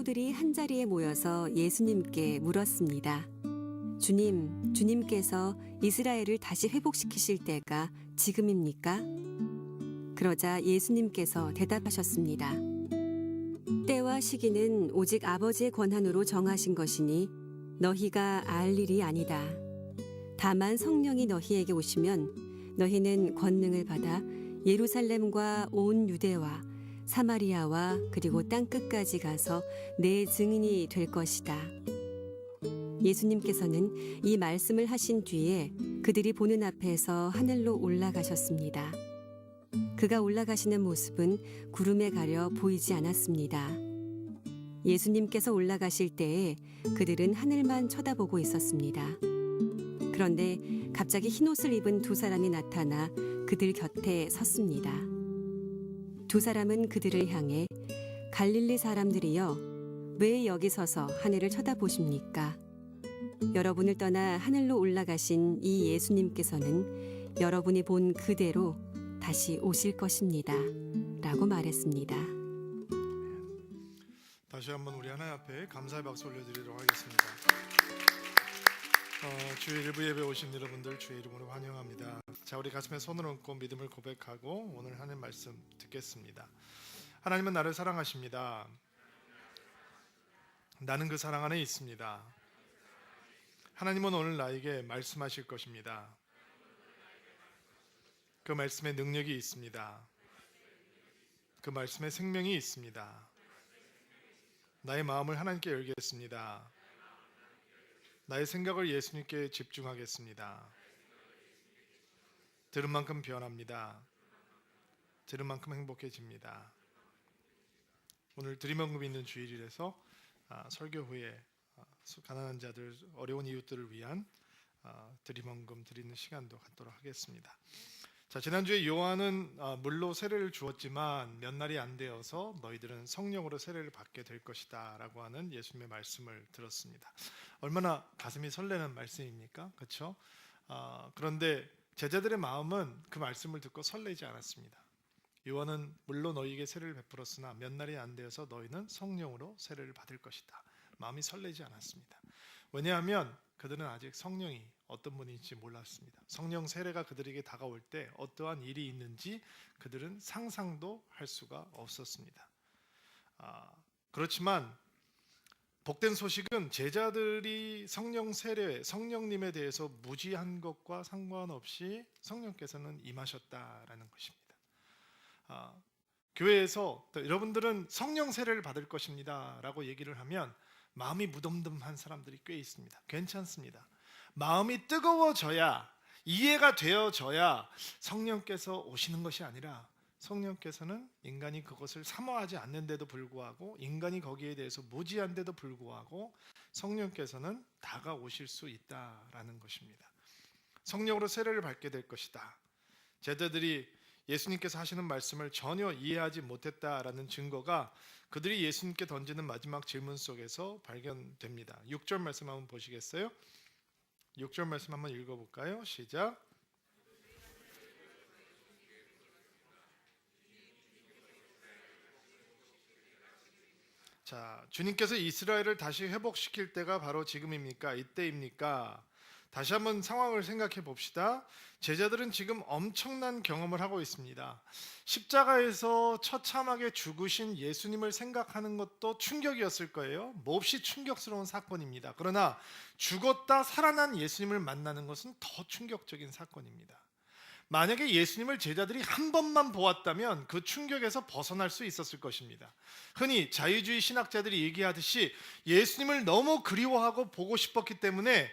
사도들이 한자리에 모여서 예수님께 물었습니다. 주님께서 이스라엘을 다시 회복시키실 때가 지금입니까? 그러자 예수님께서 대답하셨습니다. 때와 시기는 오직 아버지의 권한으로 정하신 것이니 너희가 알 일이 아니다. 다만 성령이 너희에게 오시면 너희는 권능을 받아 예루살렘과 온 유대와 사마리아와 그리고 땅끝까지 가서 내 증인이 될 것이다. 예수님께서는 이 말씀을 하신 뒤에 그들이 보는 앞에서 하늘로 올라가셨습니다. 그가 올라가시는 모습은 구름에 가려 보이지 않았습니다. 예수님께서 올라가실 때에 그들은 하늘만 쳐다보고 있었습니다. 그런데 갑자기 흰옷을 입은 두 사람이 나타나 그들 곁에 섰습니다. 두 사람은 그들을 향해 갈릴리 사람들이여, 왜 여기 서서 하늘을 쳐다보십니까? 여러분을 떠나 하늘로 올라가신 이 예수님께서는 여러분이 본 그대로 다시 오실 것입니다. 라고 말했습니다. 다시 한번 우리 하나님 앞에 감사의 박수 올려드리도록 하겠습니다. 주의 일부 예배 오신 여러분들 주의 이름으로 환영합니다. 자, 우리 가슴에 손을 얹고 믿음을 고백하고 오늘 하는 말씀 듣겠습니다. 하나님은 나를 사랑하십니다. 나는 그 사랑 안에 있습니다. 하나님은 오늘 나에게 말씀하실 것입니다. 그 말씀에 능력이 있습니다. 그 말씀에 생명이 있습니다. 나의 마음을 하나님께 열겠습니다. 나의 생각을 예수님께 집중하겠습니다. 들은 만큼 변합니다. 들은 만큼 행복해집니다. 오늘 드림원금 있는 주일이라서 설교 후에 가난한 자들, 어려운 이웃들을 위한 드림원금 드리는 시간도 갖도록 하겠습니다. 자, 지난주에 요한은 물로 세례를 주었지만 몇 날이 안 되어서 너희들은 성령으로 세례를 받게 될 것이다 라고 하는 예수님의 말씀을 들었습니다. 얼마나 가슴이 설레는 말씀입니까? 그렇죠? 그런데 제자들의 마음은 그 말씀을 듣고 설레지 않았습니다. 요한은 물로 너희에게 세례를 베풀었으나 몇 날이 안 되어서 너희는 성령으로 세례를 받을 것이다. 마음이 설레지 않았습니다. 왜냐하면 그들은 아직 성령이 어떤 분인지 몰랐습니다. 성령 세례가 그들에게 다가올 때 어떠한 일이 있는지 그들은 상상도 할 수가 없었습니다. 그렇지만 복된 소식은 제자들이 성령 세례, 성령님에 대해서 무지한 것과 상관없이 성령께서는 임하셨다라는 것입니다. 교회에서 여러분들은 성령 세례를 받을 것입니다 라고 얘기를 하면 마음이 무덤덤한 사람들이 꽤 있습니다. 괜찮습니다. 마음이 뜨거워져야, 이해가 되어져야 성령께서 오시는 것이 아니라 성령께서는 인간이 그것을 사모하지 않는데도 불구하고, 인간이 거기에 대해서 무지한데도 불구하고 성령께서는 다가오실 수 있다라는 것입니다. 성령으로 세례를 받게 될 것이다. 제자들이 예수님께서 하시는 말씀을 전혀 이해하지 못했다라는 증거가 그들이 예수님께 던지는 마지막 질문 속에서 발견됩니다. 6절 말씀 한번 보시겠어요? 6절 말씀 한번 읽어볼까요? 시작. 자, 주님께서 이스라엘을 다시 회복시킬 때가 바로 지금입니까? 이때입니까? 다시 한번 상황을 생각해 봅시다. 제자들은 지금 엄청난 경험을 하고 있습니다. 십자가에서 처참하게 죽으신 예수님을 생각하는 것도 충격이었을 거예요. 몹시 충격스러운 사건입니다. 그러나 죽었다 살아난 예수님을 만나는 것은 더 충격적인 사건입니다. 만약에 예수님을 제자들이 한 번만 보았다면 그 충격에서 벗어날 수 있었을 것입니다. 흔히 자유주의 신학자들이 얘기하듯이 예수님을 너무 그리워하고 보고 싶었기 때문에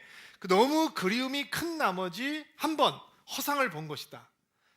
너무 그리움이 큰 나머지 한 번 허상을 본 것이다.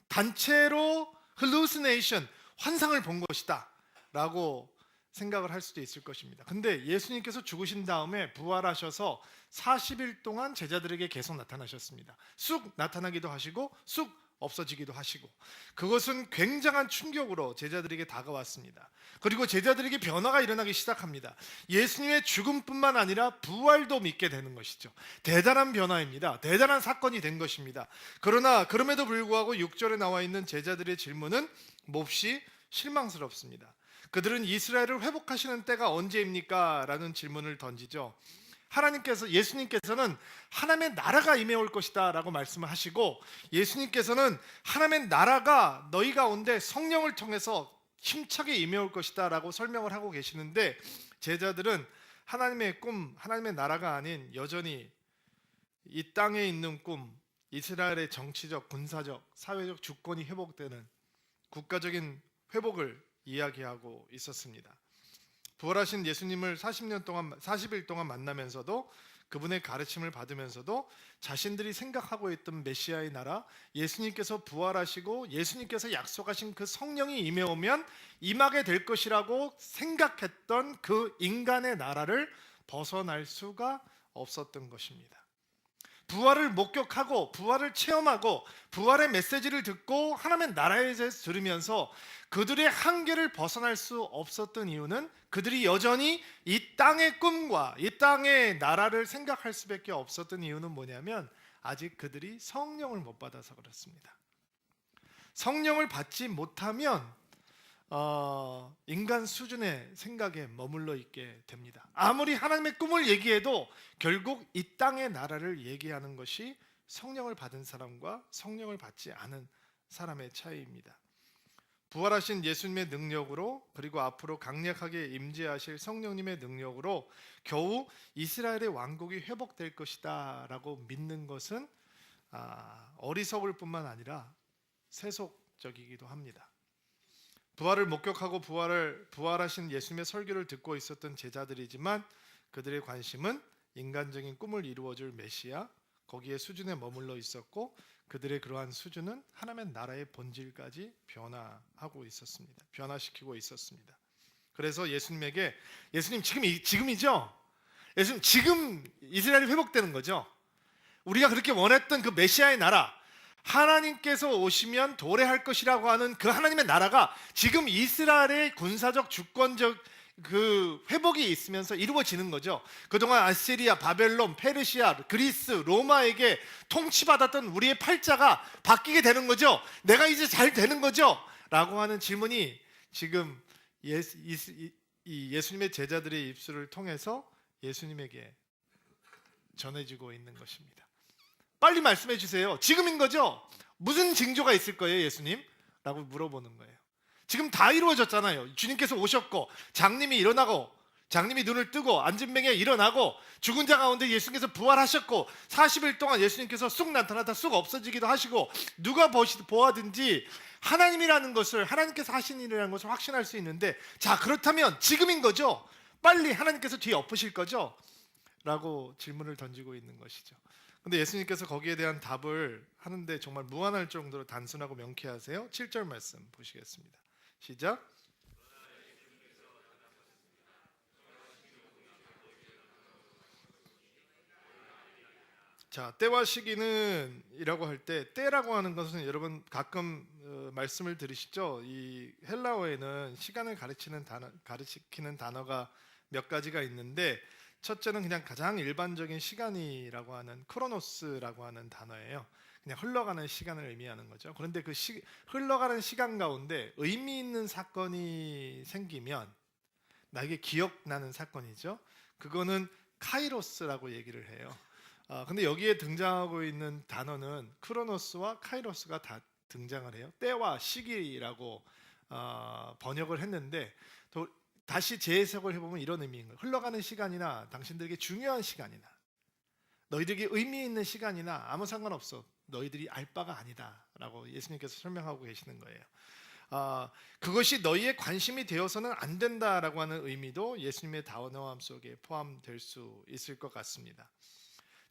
단체로 hallucination, 환상을 본 것이다 라고 생각을 할 수도 있을 것입니다. 근데 예수님께서 죽으신 다음에 부활하셔서 40일 동안 제자들에게 계속 나타나셨습니다. 쑥 나타나기도 하시고 쑥 없어지기도 하시고, 그것은 굉장한 충격으로 제자들에게 다가왔습니다. 그리고 제자들에게 변화가 일어나기 시작합니다. 예수님의 죽음뿐만 아니라 부활도 믿게 되는 것이죠. 대단한 변화입니다. 대단한 사건이 된 것입니다. 그러나 그럼에도 불구하고 6절에 나와 있는 제자들의 질문은 몹시 실망스럽습니다. 그들은 이스라엘을 회복하시는 때가 언제입니까? 라는 질문을 던지죠. 예수님께서는 하나님의 나라가 임해올 것이다 라고 말씀을 하시고, 예수님께서는 하나님의 나라가 너희 가운데 성령을 통해서 힘차게 임해올 것이다 라고 설명을 하고 계시는데, 제자들은 하나님의 꿈, 하나님의 나라가 아닌 여전히 이 땅에 있는 꿈, 이스라엘의 정치적, 군사적, 사회적 주권이 회복되는 국가적인 회복을 이야기하고 있었습니다. 부활하신 예수님을 40일 동안 만나면서도, 그분의 가르침을 받으면서도 자신들이 생각하고 있던 메시아의 나라, 예수님께서 부활하시고 예수님께서 약속하신 그 성령이 임해오면 임하게 될 것이라고 생각했던 그 인간의 나라를 벗어날 수가 없었던 것입니다. 부활을 목격하고 부활을 체험하고 부활의 메시지를 듣고 하나님의 나라에 대해서 들으면서 그들의 한계를 벗어날 수 없었던 이유는, 그들이 여전히 이 땅의 꿈과 이 땅의 나라를 생각할 수밖에 없었던 이유는 뭐냐면, 아직 그들이 성령을 못 받아서 그렇습니다. 성령을 받지 못하면 인간 수준의 생각에 머물러 있게 됩니다. 아무리 하나님의 꿈을 얘기해도 결국 이 땅의 나라를 얘기하는 것이 성령을 받은 사람과 성령을 받지 않은 사람의 차이입니다. 부활하신 예수님의 능력으로, 그리고 앞으로 강력하게 임재하실 성령님의 능력으로 겨우 이스라엘의 왕국이 회복될 것이다 라고 믿는 것은 어리석을 뿐만 아니라 세속적이기도 합니다. 부활을 목격하고 부활하신 예수님의 설교를 듣고 있었던 제자들이지만, 그들의 관심은 인간적인 꿈을 이루어줄 메시아, 거기에 수준에 머물러 있었고, 그들의 그러한 수준은 하나님의 나라의 본질까지 변화시키고 있었습니다. 그래서 예수님에게, 예수님 지금이죠? 예수님 지금 이스라엘이 회복되는 거죠? 우리가 그렇게 원했던 그 메시아의 나라, 하나님께서 오시면 도래할 것이라고 하는 그 하나님의 나라가 지금 이스라엘의 군사적 주권적 그 회복이 있으면서 이루어지는 거죠. 그동안 아시리아, 바벨론, 페르시아, 그리스, 로마에게 통치받았던 우리의 팔자가 바뀌게 되는 거죠. 내가 이제 잘 되는 거죠? 라고 하는 질문이 지금 예수님의 제자들의 입술을 통해서 예수님에게 전해지고 있는 것입니다. 빨리 말씀해 주세요. 지금인 거죠? 무슨 징조가 있을 거예요, 예수님? 라고 물어보는 거예요. 지금 다 이루어졌잖아요. 주님께서 오셨고, 장님이 일어나고, 장님이 눈을 뜨고, 앉은 뱅에 일어나고, 죽은 자 가운데 예수님께서 부활하셨고, 40일 동안 예수님께서 쑥 나타나다 쑥 없어지기도 하시고, 누가 보아든지 하나님이라는 것을, 하나님께서 하신 일이라는 것을 확신할 수 있는데, 자, 그렇다면 지금인 거죠? 빨리 하나님께서 뒤에 엎으실 거죠? 라고 질문을 던지고 있는 것이죠. 근데 예수님께서 거기에 대한 답을 하는데 정말 무한할 정도로 단순하고 명쾌하세요. 7절 말씀 보시겠습니다. 시작. 자, 때와 시기는 이라고 할 때, 때라고 하는 것은 여러분 가끔 말씀을 들으시죠? 이 헬라어에는 시간을 가리키는 단어가 몇 가지가 있는데, 첫째는 그냥 가장 일반적인 시간이라고 하는 크로노스라고 하는 단어예요. 그냥 흘러가는 시간을 의미하는 거죠. 그런데 그 흘러가는 시간 가운데 의미 있는 사건이 생기면, 나에게 기억나는 사건이죠. 그거는 카이로스라고 얘기를 해요. 근데 여기에 등장하고 있는 단어는 크로노스와 카이로스가 다 등장을 해요. 때와 시기라고 번역을 했는데, 또 다시 재해석을 해보면 이런 의미인 거예요. 흘러가는 시간이나 당신들에게 중요한 시간이나 너희들에게 의미 있는 시간이나 아무 상관없어. 너희들이 알 바가 아니다 라고 예수님께서 설명하고 계시는 거예요. 그것이 너희의 관심이 되어서는 안 된다라고 하는 의미도 예수님의 단호함 속에 포함될 수 있을 것 같습니다.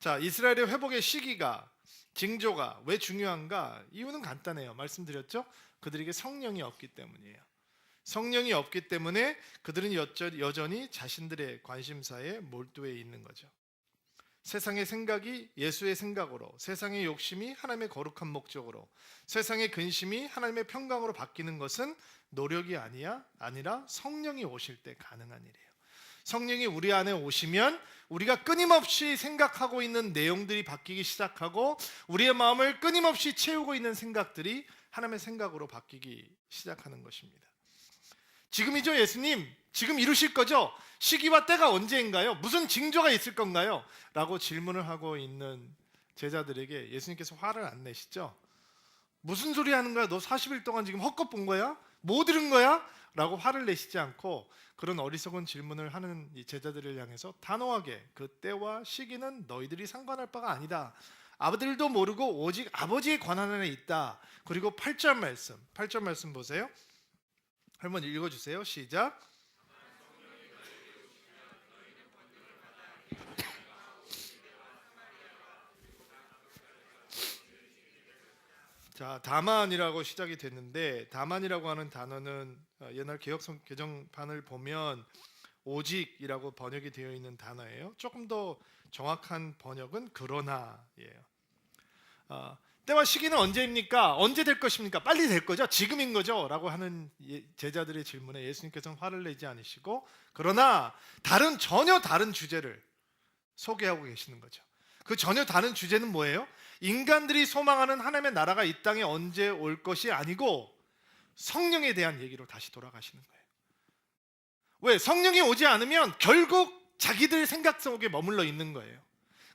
자, 이스라엘의 회복의 시기가, 징조가 왜 중요한가? 이유는 간단해요. 말씀드렸죠? 그들에게 성령이 없기 때문이에요. 성령이 없기 때문에 그들은 여전히 자신들의 관심사에 몰두해 있는 거죠. 세상의 생각이 예수의 생각으로, 세상의 욕심이 하나님의 거룩한 목적으로, 세상의 근심이 하나님의 평강으로 바뀌는 것은 노력이 아니라 성령이 오실 때 가능한 일이에요. 성령이 우리 안에 오시면 우리가 끊임없이 생각하고 있는 내용들이 바뀌기 시작하고, 우리의 마음을 끊임없이 채우고 있는 생각들이 하나님의 생각으로 바뀌기 시작하는 것입니다. 지금이죠, 예수님? 지금 이루실 거죠? 시기와 때가 언제인가요? 무슨 징조가 있을 건가요? 라고 질문을 하고 있는 제자들에게 예수님께서 화를 안 내시죠? 무슨 소리 하는 거야? 너 40일 동안 지금 헛것 본 거야? 뭐 들은 거야? 라고 화를 내시지 않고 그런 어리석은 질문을 하는 이 제자들을 향해서 단호하게 그 때와 시기는 너희들이 상관할 바가 아니다. 아들도 모르고 오직 아버지의 권한 안에 있다. 그리고 8절 말씀 보세요. 한번 읽어주세요. 시작. 자, 다만이라고 시작이 됐는데 다만이라고 하는 단어는 옛날 개정판을 보면 오직이라고 번역이 되어 있는 단어예요. 조금 더 정확한 번역은 그러나예요. 때와 시기는 언제입니까? 언제 될 것입니까? 빨리 될 거죠? 지금인 거죠? 라고 하는 제자들의 질문에 예수님께서는 화를 내지 않으시고 그러나 전혀 다른 주제를 소개하고 계시는 거죠. 그 전혀 다른 주제는 뭐예요? 인간들이 소망하는 하나님의 나라가 이 땅에 언제 올 것이 아니고 성령에 대한 얘기로 다시 돌아가시는 거예요. 왜? 성령이 오지 않으면 결국 자기들 생각 속에 머물러 있는 거예요.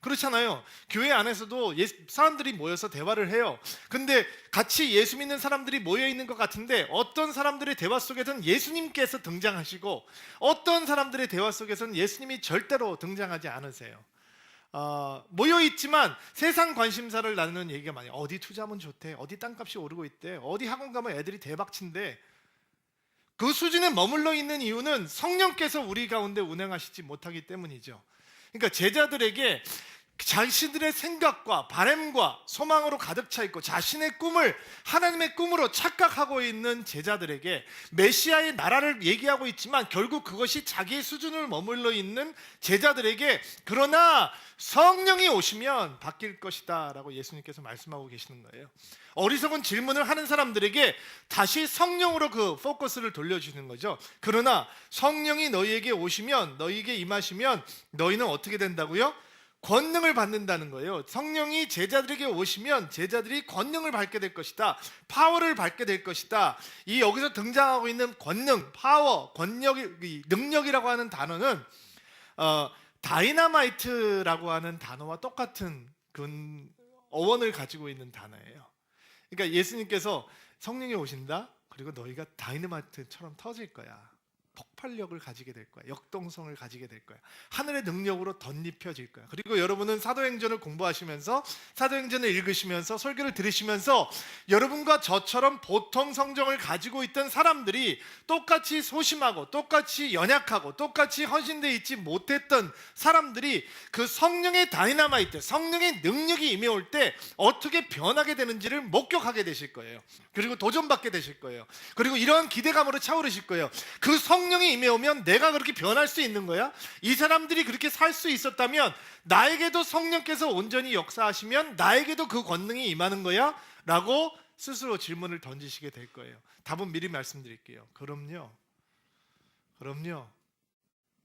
그렇잖아요. 교회 안에서도 사람들이 모여서 대화를 해요. 근데 같이 예수 믿는 사람들이 모여 있는 것 같은데 어떤 사람들의 대화 속에서는 예수님께서 등장하시고 어떤 사람들의 대화 속에서는 예수님이 절대로 등장하지 않으세요. 모여 있지만 세상 관심사를 나누는 얘기가 많아요. 어디 투자하면 좋대, 어디 땅값이 오르고 있대, 어디 학원 가면 애들이 대박친대. 그 수준에 머물러 있는 이유는 성령께서 우리 가운데 운행하시지 못하기 때문이죠. 그러니까 제자들에게 자신들의 생각과 바램과 소망으로 가득 차 있고 자신의 꿈을 하나님의 꿈으로 착각하고 있는 제자들에게 메시아의 나라를 얘기하고 있지만 결국 그것이 자기의 수준을 머물러 있는 제자들에게 그러나 성령이 오시면 바뀔 것이다 라고 예수님께서 말씀하고 계시는 거예요. 어리석은 질문을 하는 사람들에게 다시 성령으로 그 포커스를 돌려주는 거죠. 그러나 성령이 너희에게 오시면, 너희에게 임하시면 너희는 어떻게 된다고요? 권능을 받는다는 거예요. 성령이 제자들에게 오시면 제자들이 권능을 받게 될 것이다. 파워를 받게 될 것이다. 이 여기서 등장하고 있는 권능, 파워, 능력이라고 하는 단어는 다이너마이트라고 하는 단어와 똑같은 어원을 가지고 있는 단어예요. 그러니까 예수님께서 성령이 오신다. 그리고 너희가 다이너마이트처럼 터질 거야. 폭발력을 가지게 될 거야. 역동성을 가지게 될 거야. 하늘의 능력으로 덧입혀질 거야. 그리고 여러분은 사도행전을 공부하시면서 사도행전을 읽으시면서 설교를 들으시면서 여러분과 저처럼 보통 성정을 가지고 있던 사람들이 똑같이 소심하고 똑같이 연약하고 똑같이 헌신되어 있지 못했던 사람들이 그 성령의 다이너마이트, 성령의 능력이 임해올 때 어떻게 변하게 되는지를 목격하게 되실 거예요. 그리고 도전받게 되실 거예요. 그리고 이러한 기대감으로 차오르실 거예요. 그 성령이 임해오면 내가 그렇게 변할 수 있는 거야? 이 사람들이 그렇게 살 수 있었다면 나에게도 성령께서 온전히 역사하시면 나에게도 그 권능이 임하는 거야? 라고 스스로 질문을 던지시게 될 거예요. 답은 미리 말씀드릴게요. 그럼요.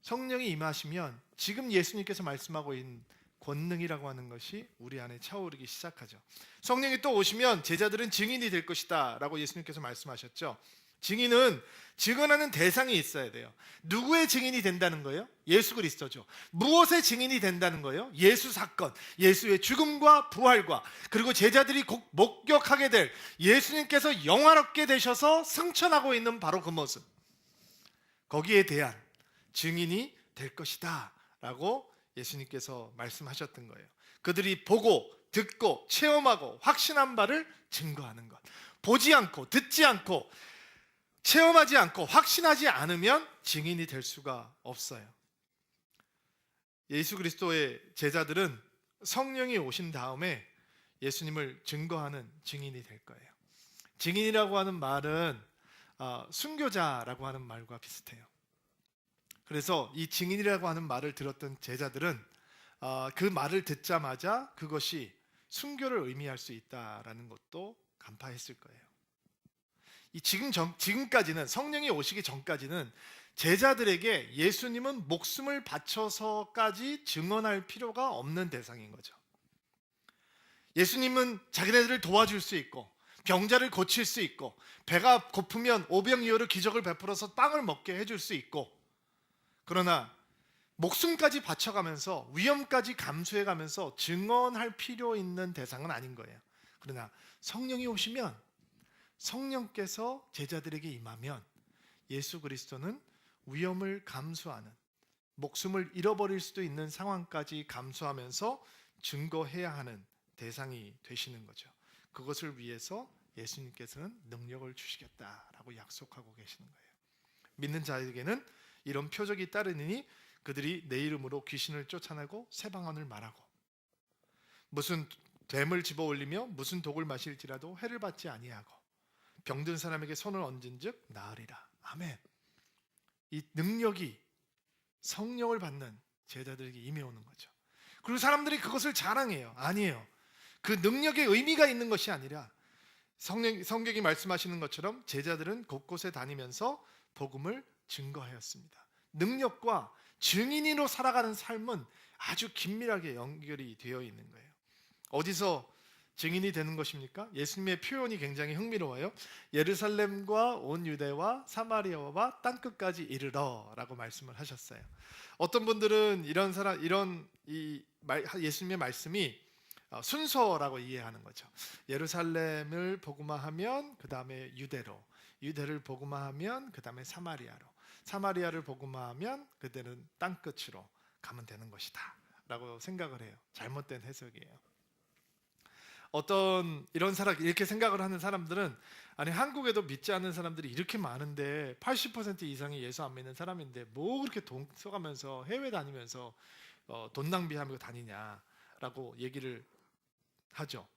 성령이 임하시면 지금 예수님께서 말씀하고 있는 권능이라고 하는 것이 우리 안에 차오르기 시작하죠. 성령이 또 오시면 제자들은 증인이 될 것이다 라고 예수님께서 말씀하셨죠. 증인은 증언하는 대상이 있어야 돼요. 누구의 증인이 된다는 거예요? 예수 그리스도죠. 무엇의 증인이 된다는 거예요? 예수 사건, 예수의 죽음과 부활과 그리고 제자들이 곧 목격하게 될 예수님께서 영화롭게 되셔서 승천하고 있는 바로 그 모습, 거기에 대한 증인이 될 것이다 라고 예수님께서 말씀하셨던 거예요. 그들이 보고 듣고 체험하고 확신한 바를 증거하는 것. 보지 않고 듣지 않고 체험하지 않고 확신하지 않으면 증인이 될 수가 없어요. 예수 그리스도의 제자들은 성령이 오신 다음에 예수님을 증거하는 증인이 될 거예요. 증인이라고 하는 말은 순교자라고 하는 말과 비슷해요. 그래서 이 증인이라고 하는 말을 들었던 제자들은 그 말을 듣자마자 그것이 순교를 의미할 수 있다라는 것도 간파했을 거예요. 지금까지는 성령이 오시기 전까지는 제자들에게 예수님은 목숨을 바쳐서까지 증언할 필요가 없는 대상인 거죠. 예수님은 자기네들을 도와줄 수 있고 병자를 고칠 수 있고, 배가 고프면 오병이어로 기적을 베풀어서 빵을 먹게 해줄 수 있고, 그러나 목숨까지 바쳐가면서 위험까지 감수해가면서 증언할 필요 있는 대상은 아닌 거예요. 그러나 성령이 오시면, 성령께서 제자들에게 임하면 예수 그리스도는 위험을 감수하는, 목숨을 잃어버릴 수도 있는 상황까지 감수하면서 증거해야 하는 대상이 되시는 거죠. 그것을 위해서 예수님께서는 능력을 주시겠다라고 약속하고 계시는 거예요. 믿는 자에게는 이런 표적이 따르니 그들이 내 이름으로 귀신을 쫓아내고 새 방언을 말하고, 무슨 뱀을 집어 올리며 무슨 독을 마실지라도 해를 받지 아니하고, 병든 사람에게 손을 얹은즉 나으리라. 아멘. 이 능력이 성령을 받는 제자들에게 임해오는 거죠. 그리고 사람들이 그것을 자랑해요. 아니에요. 그 능력의 의미가 있는 것이 아니라 성경이 말씀하시는 것처럼 제자들은 곳곳에 다니면서 복음을 증거하였습니다. 능력과 증인으로 살아가는 삶은 아주 긴밀하게 연결이 되어 있는 거예요. 어디서 증인이 되는 것입니까? 예수님의 표현이 굉장히 흥미로워요. 예루살렘과 온 유대와 사마리아와 땅끝까지 이르러라고 말씀을 하셨어요. 어떤 분들은 예수님의 말씀이 순서라고 이해하는 거죠. 예루살렘을 복음화하면 그 다음에 유대를 복음화하면 그 다음에 사마리아를 복음화하면 그때는 땅끝으로 가면 되는 것이다 라고 생각을 해요. 잘못된 해석이에요. 이렇게 생각을 하는 사람들은, 아니 한국에도 믿지 않는 사람들이 이렇게 많은데 80% 이상이 예수 안 믿는 사람인데 뭐 그렇게 돈 써가면서 해외 다니면서 돈 낭비하며 다니냐라고 얘기를 하죠.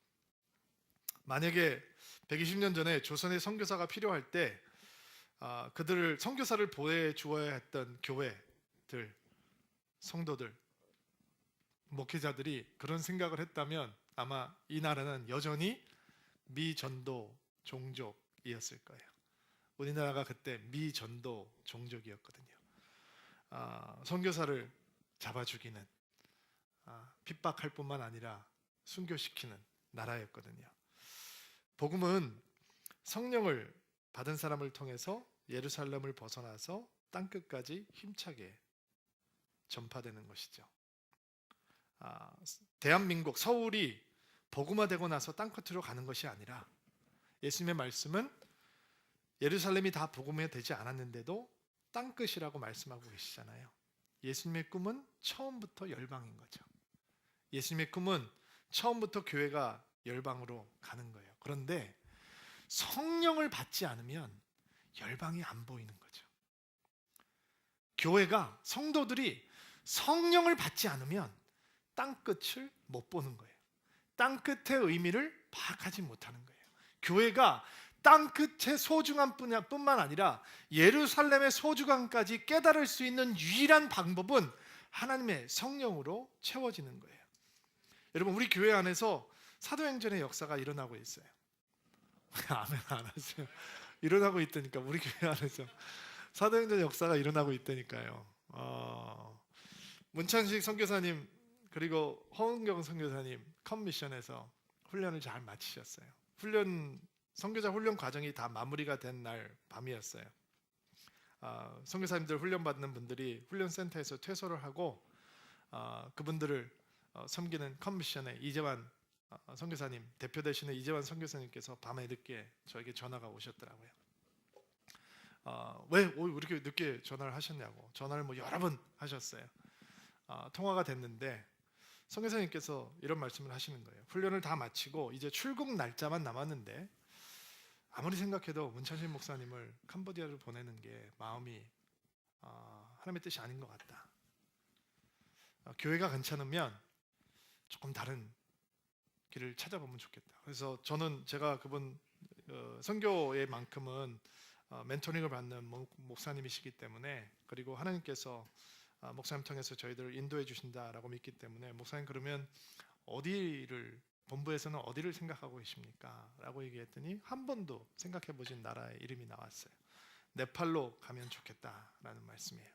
만약에 120년 전에 조선의 선교사가 필요할 때 그들을 선교사를 보내주어야 했던 교회들, 성도들, 목회자들이 그런 생각을 했다면 아마 이 나라는 여전히 미전도 종족이었을 거예요. 우리나라가 그때 미전도 종족이었거든요. 선교사를 잡아 죽이는, 핍박할 뿐만 아니라 순교시키는 나라였거든요. 복음은 성령을 받은 사람을 통해서 예루살렘을 벗어나서 땅끝까지 힘차게 전파되는 것이죠. 대한민국 서울이 복음화되고 나서 땅끝으로 가는 것이 아니라, 예수님의 말씀은 예루살렘이 다 복음화되지 않았는데도 땅끝이라고 말씀하고 계시잖아요. 예수님의 꿈은 처음부터 열방인 거죠. 예수님의 꿈은 처음부터 교회가 열방으로 가는 거예요. 그런데 성령을 받지 않으면 열방이 안 보이는 거죠. 교회가, 성도들이 성령을 받지 않으면 땅끝을 못 보는 거예요. 땅끝의 의미를 파악하지 못하는 거예요. 교회가 땅끝의 소중함 뿐만 아니라 예루살렘의 소중함까지 깨달을 수 있는 유일한 방법은 하나님의 성령으로 채워지는 거예요. 여러분, 우리 교회 안에서 사도행전의 역사가 일어나고 있어요. 아멘 안 하세요? 일어나고 있다니까. 우리 교회 안에서 사도행전 역사가 일어나고 있다니까요. 문찬식 선교사님 그리고 허은경 선교사님 컴미션에서 훈련을 잘 마치셨어요. 선교사 훈련 과정이 다 마무리가 된 날 밤이었어요. 선교사님들 훈련 받는 분들이 훈련센터에서 퇴소를 하고 그분들을 섬기는 컴미션의 이재환 선교사님, 대표 되시는 이재환 선교사님께서 밤에 늦게 저에게 전화가 오셨더라고요. 왜 이렇게 늦게 전화를 하셨냐고. 전화를 뭐 여러 번 하셨어요. 통화가 됐는데 선교사님께서 이런 말씀을 하시는 거예요. 훈련을 다 마치고 이제 출국 날짜만 남았는데 아무리 생각해도 문찬식 목사님을 캄보디아를 보내는 게 마음이 하나님의 뜻이 아닌 것 같다. 교회가 괜찮으면 조금 다른 길을 찾아보면 좋겠다. 그래서 제가 그분 선교의 만큼은 멘토링을 받는 목사님이시기 때문에, 그리고 하나님께서 목사님 통해서 저희들을 인도해 주신다라고 믿기 때문에, 목사님 그러면 본부에서는 어디를 생각하고 계십니까? 라고 얘기했더니 한 번도 생각해 보신 나라의 이름이 나왔어요. 네팔로 가면 좋겠다라는 말씀이에요.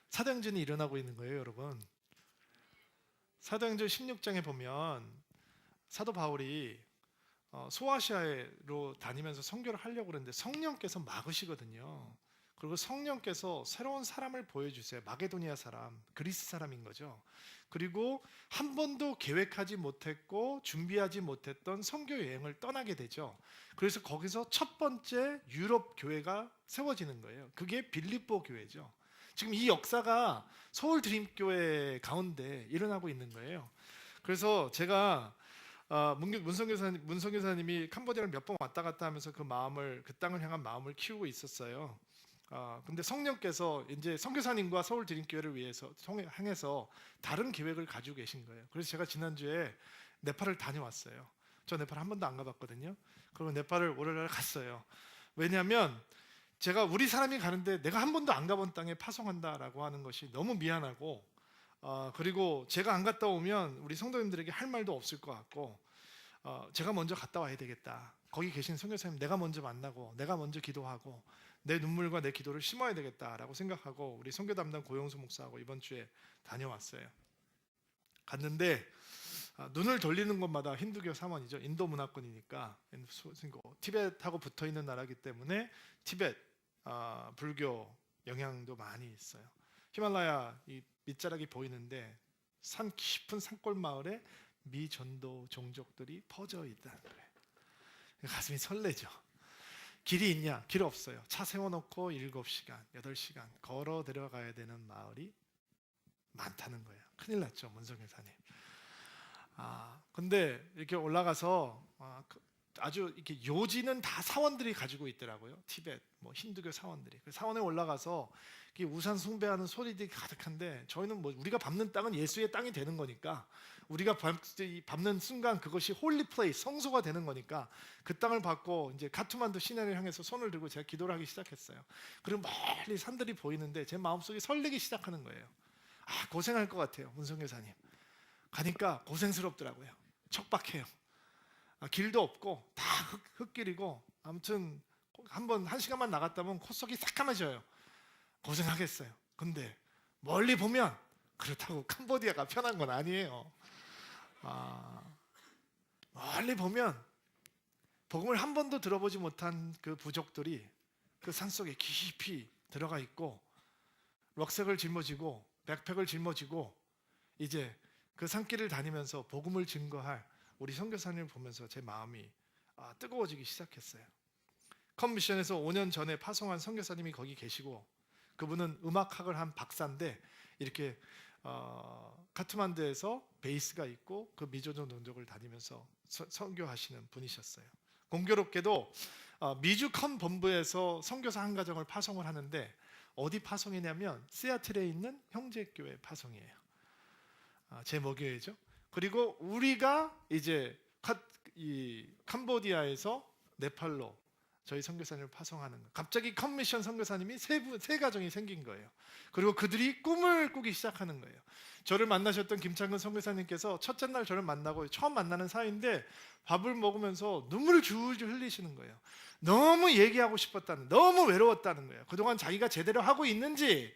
사도행전이 일어나고 있는 거예요, 여러분. 사도행전 16장에 보면 사도 바울이 소아시아로 다니면서 선교를 하려고 그랬는데 성령께서 막으시거든요. 그리고 성령께서 새로운 사람을 보여주세요. 마게도니아 사람, 그리스 사람인 거죠. 그리고 한 번도 계획하지 못했고 준비하지 못했던 선교 여행을 떠나게 되죠. 그래서 거기서 첫 번째 유럽 교회가 세워지는 거예요. 그게 빌립보 교회죠. 지금 이 역사가 서울 드림교회 가운데 일어나고 있는 거예요. 그래서 제가 문성 교사님이 캄보디아를 몇 번 왔다 갔다 하면서 그 땅을 향한 마음을 키우고 있었어요. 근데 성령께서 이제 선교사님과 서울 드림교회를 위해서 향해서 다른 계획을 가지고 계신 거예요. 그래서 제가 지난주에 네팔을 다녀왔어요. 저 네팔 한 번도 안 가봤거든요. 그리고 네팔을 월요일날 갔어요. 왜냐하면 제가 우리 사람이 가는데 내가 한 번도 안 가본 땅에 파송한다라고 하는 것이 너무 미안하고, 그리고 제가 안 갔다 오면 우리 성도님들에게 할 말도 없을 것 같고, 제가 먼저 갔다 와야 되겠다. 거기 계신 선교사님 내가 먼저 만나고 내가 먼저 기도하고 내 눈물과 내 기도를 심어야 되겠다라고 생각하고 우리 선교 담당 고영수 목사하고 이번 주에 다녀왔어요. 갔는데 눈을 돌리는 곳마다 힌두교 사원이죠. 인도 문화권이니까 티벳하고 붙어 있는 나라이기 때문에 티벳 불교 영향도 많이 있어요. 히말라야 이 밑자락이 보이는데 산 깊은 산골 마을에 미전도 종족들이 퍼져 있다는 거예요. 가슴이 설레죠. 길이 있냐? 길 없어요. 차 세워놓고 7시간, 8시간 걸어 들어가야 되는 마을이 많다는 거예요. 큰일 났죠, 문성교사님. 근데 이렇게 올라가서 아주 이렇게 요지는 다 사원들이 가지고 있더라고요. 티벳, 힌두교 사원들이. 그 사원에 올라가서 우산 숭배하는 소리들이 가득한데 저희는 우리가 밟는 땅은 예수의 땅이 되는 거니까 우리가 밟는 순간 그것이 홀리 플레이스, 성소가 되는 거니까 그 땅을 밟고 이제 카투만두 시내를 향해서 손을 들고 제가 기도를 하기 시작했어요. 그리고 멀리 산들이 보이는데 제 마음속이 설레기 시작하는 거예요. 고생할 것 같아요, 문성교사님. 가니까 고생스럽더라고요. 척박해요. 길도 없고 다 흙길이고, 아무튼 한 시간만 나갔다면 콧속이 새까매져요. 고생하겠어요. 근데 멀리 보면 그렇다고 캄보디아가 편한 건 아니에요. 멀리 보면 복음을 한 번도 들어보지 못한 그 부족들이 그 산속에 깊이 들어가 있고 럭색을 짊어지고 백팩을 짊어지고 이제 그 산길을 다니면서 복음을 증거할 우리 선교사님을 보면서 제 마음이 뜨거워지기 시작했어요. 컴미션에서 5년 전에 파송한 선교사님이 거기 계시고, 그분은 음악학을 한 박사인데 이렇게 카트만두에서 베이스가 있고 그 미조정 동족을 다니면서 선교하시는 분이셨어요. 공교롭게도 미주 컴 본부에서 선교사 한 가정을 파송을 하는데 어디 파송이냐면 시애틀에 있는 형제교회 파송이에요. 제 모교회죠. 그리고 우리가 이제 이 캄보디아에서 네팔로 저희 선교사님을 파송하는 거. 갑자기 컴미션 선교사님이 세 가정이 생긴 거예요. 그리고 그들이 꿈을 꾸기 시작하는 거예요. 저를 만나셨던 김창근 선교사님께서 첫째 날 저를 만나고 처음 만나는 사이인데 밥을 먹으면서 눈물을 줄줄 흘리시는 거예요. 너무 얘기하고 싶었다는, 너무 외로웠다는 거예요. 그동안 자기가 제대로 하고 있는지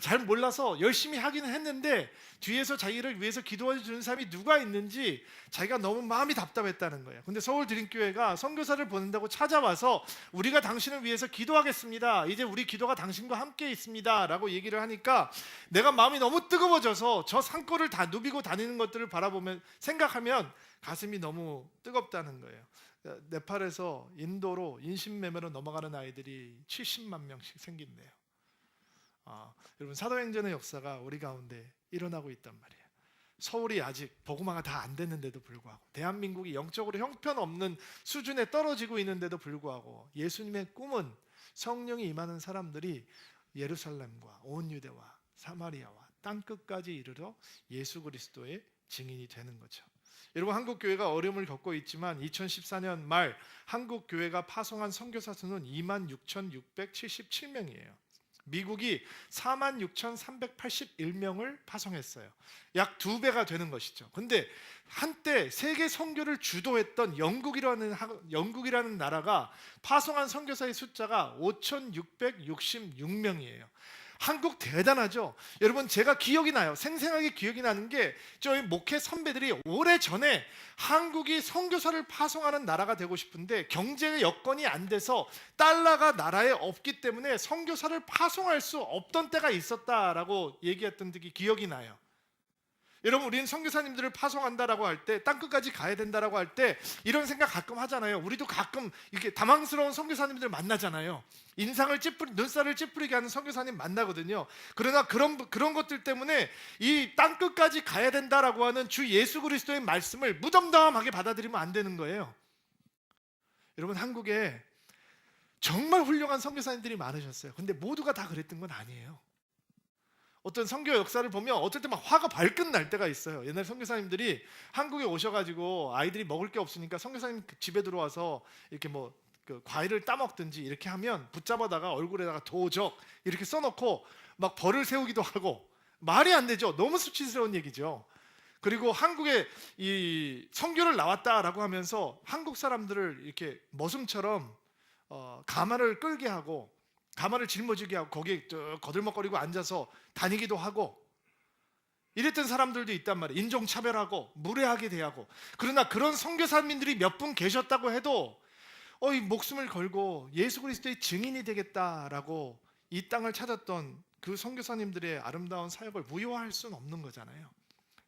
잘 몰라서 열심히 하기는 했는데 뒤에서 자기를 위해서 기도해 주는 사람이 누가 있는지 자기가 너무 마음이 답답했다는 거예요. 근데 서울 드림교회가 선교사를 보낸다고 찾아와서 우리가 당신을 위해서 기도하겠습니다. 이제 우리 기도가 당신과 함께 있습니다 라고 얘기를 하니까 내가 마음이 너무 뜨거워져서 저 산골을 다 누비고 다니는 것들을 바라보면 생각하면 가슴이 너무 뜨겁다는 거예요. 네팔에서 인도로 인신매매로 넘어가는 아이들이 70만 명씩 생긴대요. 여러분, 사도행전의 역사가 우리 가운데 일어나고 있단 말이에요. 서울이 아직 복음화가 다 안 됐는데도 불구하고, 대한민국이 영적으로 형편없는 수준에 떨어지고 있는데도 불구하고 예수님의 꿈은 성령이 임하는 사람들이 예루살렘과 온 유대와 사마리아와 땅끝까지 이르러 예수 그리스도의 증인이 되는 거죠. 여러분, 한국교회가 어려움을 겪고 있지만 2014년 말 한국교회가 파송한 선교사 수는 26,677명이에요. 미국이 46,381명을 파송했어요. 약 2배가 되는 것이죠. 근데 한때 세계 선교를 주도했던 영국이라는 나라가 파송한 선교사의 숫자가 5,666명이에요. 한국 대단하죠. 여러분, 제가 기억이 나요. 생생하게 기억이 나는 게 저희 목회 선배들이 오래전에 한국이 선교사를 파송하는 나라가 되고 싶은데 경제 여건이 안 돼서 달러가 나라에 없기 때문에 선교사를 파송할 수 없던 때가 있었다라고 얘기했던 게 기억이 나요. 여러분, 우리는 선교사님들을 파송한다라고 할 때, 땅끝까지 가야 된다라고 할 때 이런 생각 가끔 하잖아요. 우리도 가끔 이렇게 당황스러운 선교사님들 만나잖아요. 인상을 눈살을 찌푸리게 하는 선교사님 만나거든요. 그러나 그런 것들 때문에 이 땅끝까지 가야 된다라고 하는 주 예수 그리스도의 말씀을 무덤덤하게 받아들이면 안 되는 거예요. 여러분, 한국에 정말 훌륭한 선교사님들이 많으셨어요. 근데 모두가 다 그랬던 건 아니에요. 어떤 선교 역사를 보면 어떨 때 막 화가 발끈 날 때가 있어요. 옛날 선교사님들이 한국에 오셔가지고 아이들이 먹을 게 없으니까 선교사님 집에 들어와서 이렇게 그 과일을 따먹든지 이렇게 하면 붙잡아다가 얼굴에다가 도적 이렇게 써놓고 막 벌을 세우기도 하고, 말이 안 되죠. 너무 수치스러운 얘기죠. 그리고 한국에 이 선교를 나왔다라고 하면서 한국 사람들을 이렇게 머슴처럼 가마를 끌게 하고 가마를 짊어지게 하고 거기에 거들먹거리고 앉아서 다니기도 하고 이랬던 사람들도 있단 말이에요. 인종차별하고 무례하게 대하고. 그러나 그런 선교사님들이 몇 분 계셨다고 해도 이 목숨을 걸고 예수 그리스도의 증인이 되겠다라고 이 땅을 찾았던 그 선교사님들의 아름다운 사역을 무효화할 수는 없는 거잖아요.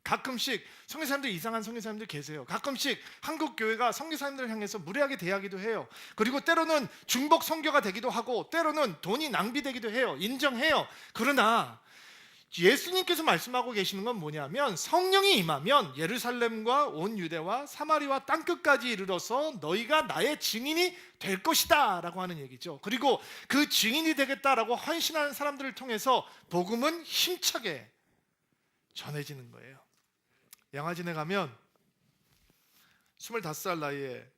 가끔씩 선교사님들, 이상한 선교사님들 계세요. 가끔씩 한국 교회가 선교사님들을 향해서 무례하게 대하기도 해요. 그리고 때로는 중복 선교가 되기도 하고 때로는 돈이 낭비되기도 해요. 인정해요. 그러나 예수님께서 말씀하고 계시는 건 뭐냐면, 성령이 임하면 예루살렘과 온 유대와 사마리와 땅끝까지 이르러서 너희가 나의 증인이 될 것이다 라고 하는 얘기죠. 그리고 그 증인이 되겠다라고 헌신하는 사람들을 통해서 복음은 힘차게 전해지는 거예요. 양화진에 가면 25살 나이에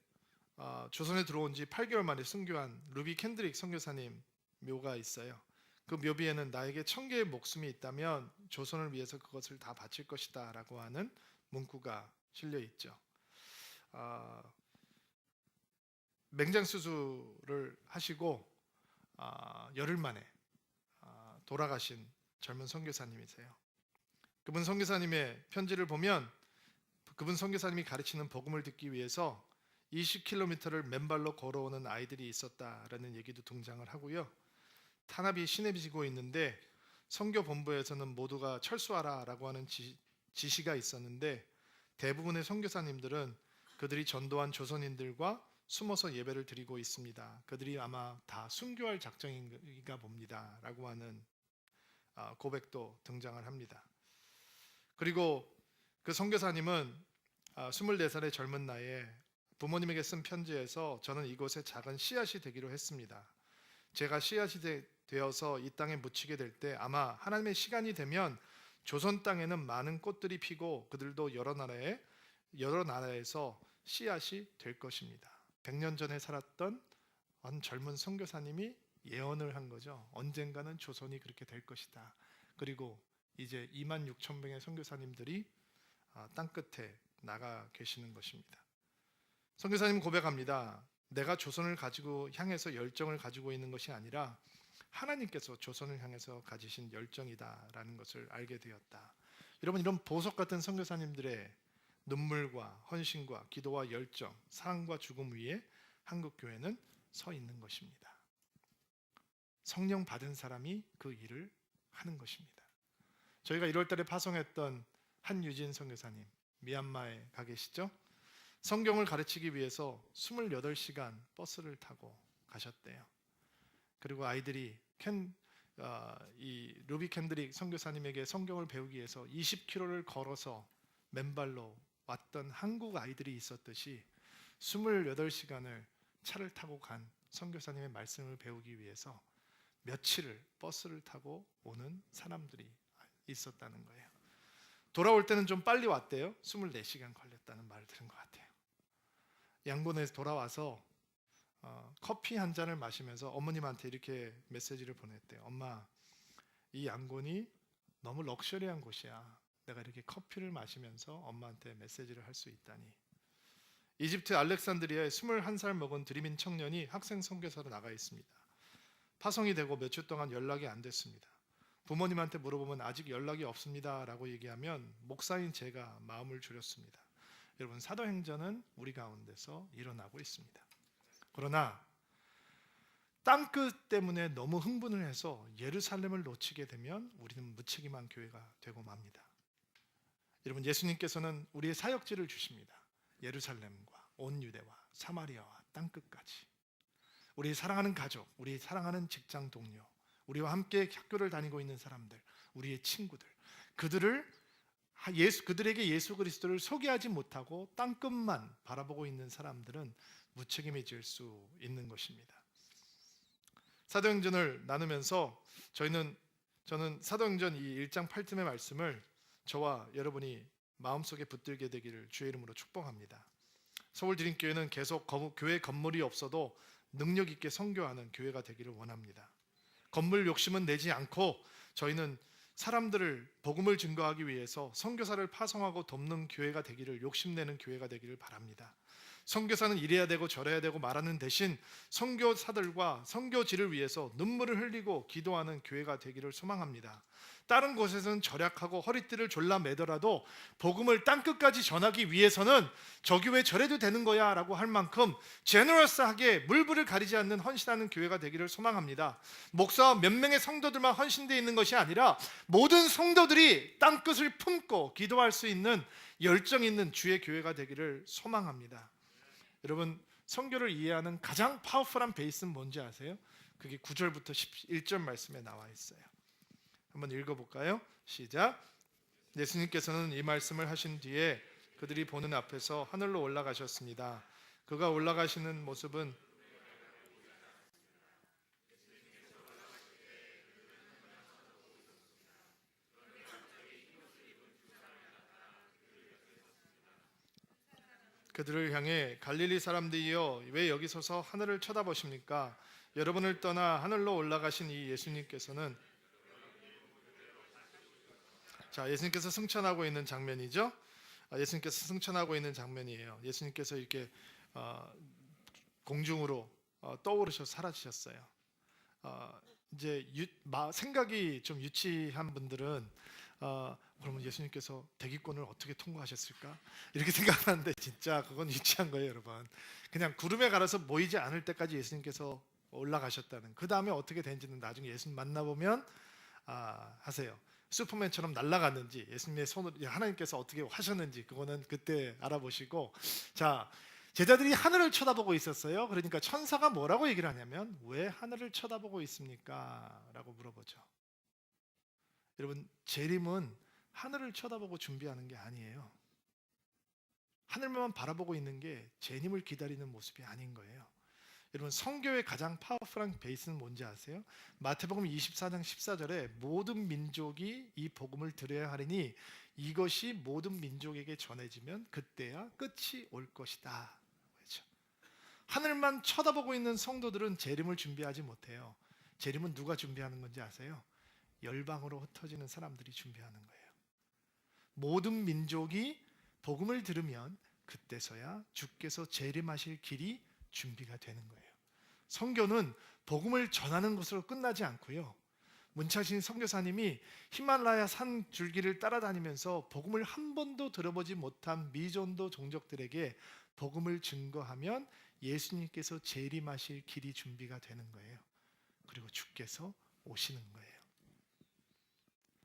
조선에 들어온 지 8개월 만에 순교한 루비 캔드릭 선교사님 묘가 있어요. 그 묘비에는 나에게 1000개의 목숨이 있다면 조선을 위해서 그것을 다 바칠 것이다 라고 하는 문구가 실려 있죠. 맹장수술을 하시고 열흘 만에 돌아가신 젊은 선교사님이세요. 그분 선교사님의 편지를 보면 그분 선교사님이 가르치는 복음을 듣기 위해서 20km를 맨발로 걸어오는 아이들이 있었다라는 얘기도 등장을 하고요. 탄압이 심해지고 있는데 선교 본부에서는 모두가 철수하라라고 하는 지시가 있었는데 대부분의 선교사님들은 그들이 전도한 조선인들과 숨어서 예배를 드리고 있습니다. 그들이 아마 다 순교할 작정인가 봅니다라고 하는 고백도 등장을 합니다. 그리고 그 선교사님은 24살의 젊은 나이에 부모님에게 쓴 편지에서 저는 이곳에 작은 씨앗이 되기로 했습니다. 제가 씨앗이 되어서 이 땅에 묻히게 될 때 아마 하나님의 시간이 되면 조선 땅에는 많은 꽃들이 피고 그들도 여러 나라에서 씨앗이 될 것입니다. 100년 전에 살았던 한 젊은 선교사님이 예언을 한 거죠. 언젠가는 조선이 그렇게 될 것이다. 그리고 이제 26,000명의 선교사님들이 땅끝에 나가 계시는 것입니다. 선교사님 고백합니다. 내가 조선을 가지고 향해서 열정을 가지고 있는 것이 아니라 하나님께서 조선을 향해서 가지신 열정이다라는 것을 알게 되었다. 여러분, 이런 보석 같은 선교사님들의 눈물과 헌신과 기도와 열정, 사랑과 죽음 위에 한국 교회는 서 있는 것입니다. 성령 받은 사람이 그 일을 하는 것입니다. 저희가 1월달에 파송했던 한유진 선교사님, 미얀마에 가 계시죠? 성경을 가르치기 위해서 28시간 버스를 타고 가셨대요. 그리고 아이들이 이 루비 캔드릭 선교사님에게 성경을 배우기 위해서 20km를 걸어서 맨발로 왔던 한국 아이들이 있었듯이 28시간을 차를 타고 간 선교사님의 말씀을 배우기 위해서 며칠을 버스를 타고 오는 사람들이 있었다는 거예요. 돌아올 때는 좀 빨리 왔대요. 24시간 걸렸다는 말을 들은 것 같아요. 양곤에서 돌아와서 커피 한 잔을 마시면서 어머님한테 이렇게 메시지를 보냈대요. 엄마, 이 양곤이 너무 럭셔리한 곳이야. 내가 이렇게 커피를 마시면서 엄마한테 메시지를 할 수 있다니. 이집트 알렉산드리아에 21살 먹은 드림인 청년이 학생 선교사로 나가 있습니다. 파송이 되고 며칠 동안 연락이 안 됐습니다. 부모님한테 물어보면 아직 연락이 없습니다라고 얘기하면 목사인 제가 마음을 졸였습니다. 여러분, 사도행전은 우리 가운데서 일어나고 있습니다. 그러나 땅끝 때문에 너무 흥분을 해서 예루살렘을 놓치게 되면 우리는 무책임한 교회가 되고 맙니다. 여러분, 예수님께서는 우리의 사역지를 주십니다. 예루살렘과 온 유대와 사마리아와 땅끝까지. 우리 사랑하는 가족, 우리 사랑하는 직장 동료, 우리와 함께 학교를 다니고 있는 사람들, 우리의 친구들, 그들에게 예수 그리스도를 소개하지 못하고 땅끝만 바라보고 있는 사람들은 무책임해질 수 있는 것입니다. 사도행전을 나누면서 저는 사도행전 이 1장 8절의 말씀을 저와 여러분이 마음속에 붙들게 되기를 주의 이름으로 축복합니다. 서울드림교회는 계속 교회 건물이 없어도 능력 있게 선교하는 교회가 되기를 원합니다. 건물 욕심은 내지 않고 저희는 사람들을 복음을 증거하기 위해서 선교사를 파송하고 돕는 교회가 되기를, 욕심내는 교회가 되기를 바랍니다. 선교사는 이래야 되고 저래야 되고 말하는 대신 선교사들과 선교지를 위해서 눈물을 흘리고 기도하는 교회가 되기를 소망합니다. 다른 곳에서는 절약하고 허리띠를 졸라 매더라도 복음을 땅끝까지 전하기 위해서는 저 교회 저래도 되는 거야 라고 할 만큼 제너러스하게 물불을 가리지 않는 헌신하는 교회가 되기를 소망합니다. 목사와 몇 명의 성도들만 헌신되어 있는 것이 아니라 모든 성도들이 땅끝을 품고 기도할 수 있는 열정 있는 주의 교회가 되기를 소망합니다. 여러분, 선교를 이해하는 가장 파워풀한 베이스는 뭔지 아세요? 그게 9절부터 11절 말씀에 나와 있어요. 한번 읽어볼까요? 시작. 예수님께서는 이 말씀을 하신 뒤에 그들이 보는 앞에서 하늘로 올라가셨습니다. 그가 올라가시는 모습은 그들을 향해 갈릴리 사람들이여 왜 여기 서서 하늘을 쳐다보십니까? 여러분을 떠나 하늘로 올라가신 이 예수님께서는, 자, 예수님께서 승천하고 있는 장면이죠. 예수님께서 승천하고 있는 장면이에요. 예수님께서 이렇게 공중으로 떠오르셔 사라지셨어요. 이제 생각이 좀 유치한 분들은 그러면 예수님께서 대기권을 어떻게 통과하셨을까? 이렇게 생각하는데 진짜 그건 유치한 거예요, 여러분. 그냥 구름에 가려서 보이지 않을 때까지 예수님께서 올라가셨다는. 그 다음에 어떻게 된지는 나중에 예수님 만나보면 하세요. 슈퍼맨처럼 날아갔는지, 예수님의 손으로 하나님께서 어떻게 하셨는지 그거는 그때 알아보시고. 자, 제자들이 하늘을 쳐다보고 있었어요. 그러니까 천사가 뭐라고 얘기를 하냐면 왜 하늘을 쳐다보고 있습니까? 라고 물어보죠. 여러분, 재림은 하늘을 쳐다보고 준비하는 게 아니에요. 하늘만 바라보고 있는 게 재림을 기다리는 모습이 아닌 거예요. 여러분, 선교의 가장 파워풀한 베이스는 뭔지 아세요? 마태복음 24장 14절에 모든 민족이 이 복음을 들어야 하리니 이것이 모든 민족에게 전해지면 그때야 끝이 올 것이다. 그렇죠? 하늘만 쳐다보고 있는 성도들은 재림을 준비하지 못해요. 재림은 누가 준비하는 건지 아세요? 열방으로 흩어지는 사람들이 준비하는 거예요. 모든 민족이 복음을 들으면 그때서야 주께서 재림하실 길이 준비가 되는 거예요. 선교는 복음을 전하는 것으로 끝나지 않고요. 문차신 선교사님이 히말라야 산 줄기를 따라다니면서 복음을 한 번도 들어보지 못한 미전도 종족들에게 복음을 증거하면 예수님께서 재림하실 길이 준비가 되는 거예요. 그리고 주께서 오시는 거예요.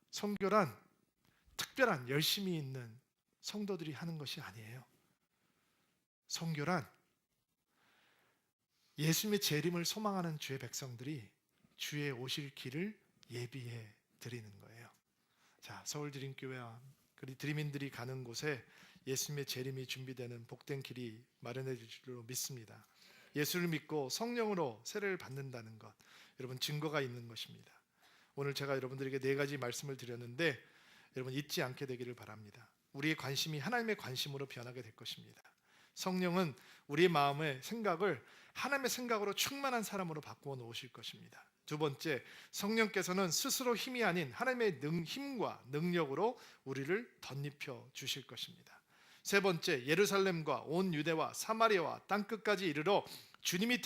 선교란 특별한 열심이 있는 성도들이 하는 것이 아니에요. 선교란 예수님의 재림을 소망하는 주의 백성들이 주의 오실 길을 예비해 드리는 거예요. 자, 서울드림교회와 드림인들이 가는 곳에 예수님의 재림이 준비되는 복된 길이 마련해질 줄로 믿습니다. 예수를 믿고 성령으로 세례를 받는다는 것, 여러분 증거가 있는 것입니다. 오늘 제가 여러분들에게 4가지 말씀을 드렸는데 여러분 잊지 않게 되기를 바랍니다. 우리의 관심이 하나님의 관심으로 변하게 될 것입니다. 성령은 우리의 마음의 생각을 하나님의 생각으로 충만한 사람으로 바꾸어 놓으실 것입니다. 2번째, 성령께서는 스스로 힘이 아닌 하나님의 힘과 능력으로 우리를 덧입혀 주실 것입니다. 3번째, 예루살렘과 온 유대와 사마리아와 땅끝까지 이르러 주님이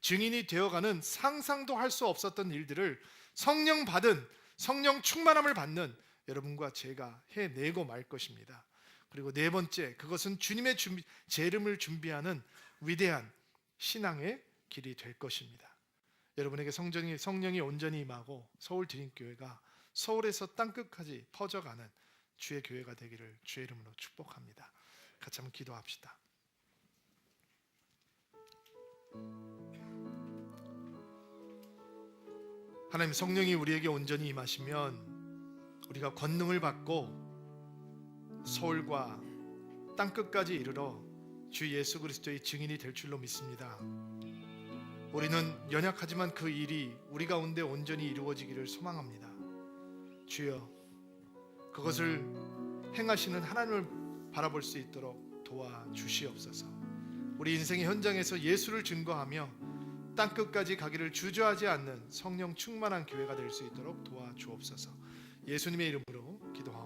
증인이 되어가는 상상도 할 수 없었던 일들을 성령 받은 성령 충만함을 받는 여러분과 제가 해내고 말 것입니다. 그리고 네 번째, 그것은 주님의 재림을 준비하는 위대한 신앙의 길이 될 것입니다. 여러분에게 성령이 온전히 임하고 서울 드림교회가 서울에서 땅끝까지 퍼져가는 주의 교회가 되기를 주의 이름으로 축복합니다. 같이 한번 기도합시다. 하나님, 성령이 우리에게 온전히 임하시면 우리가 권능을 받고 서울과 땅끝까지 이르러 주 예수 그리스도의 증인이 될 줄로 믿습니다. 우리는 연약하지만 그 일이 우리 가운데 온전히 이루어지기를 소망합니다. 주여, 그것을 행하시는 하나님을 바라볼 수 있도록 도와주시옵소서. 우리 인생의 현장에서 예수를 증거하며 땅끝까지 가기를 주저하지 않는 성령 충만한 교회가 될 수 있도록 도와주옵소서. 예수님의 이름으로 기도합니다.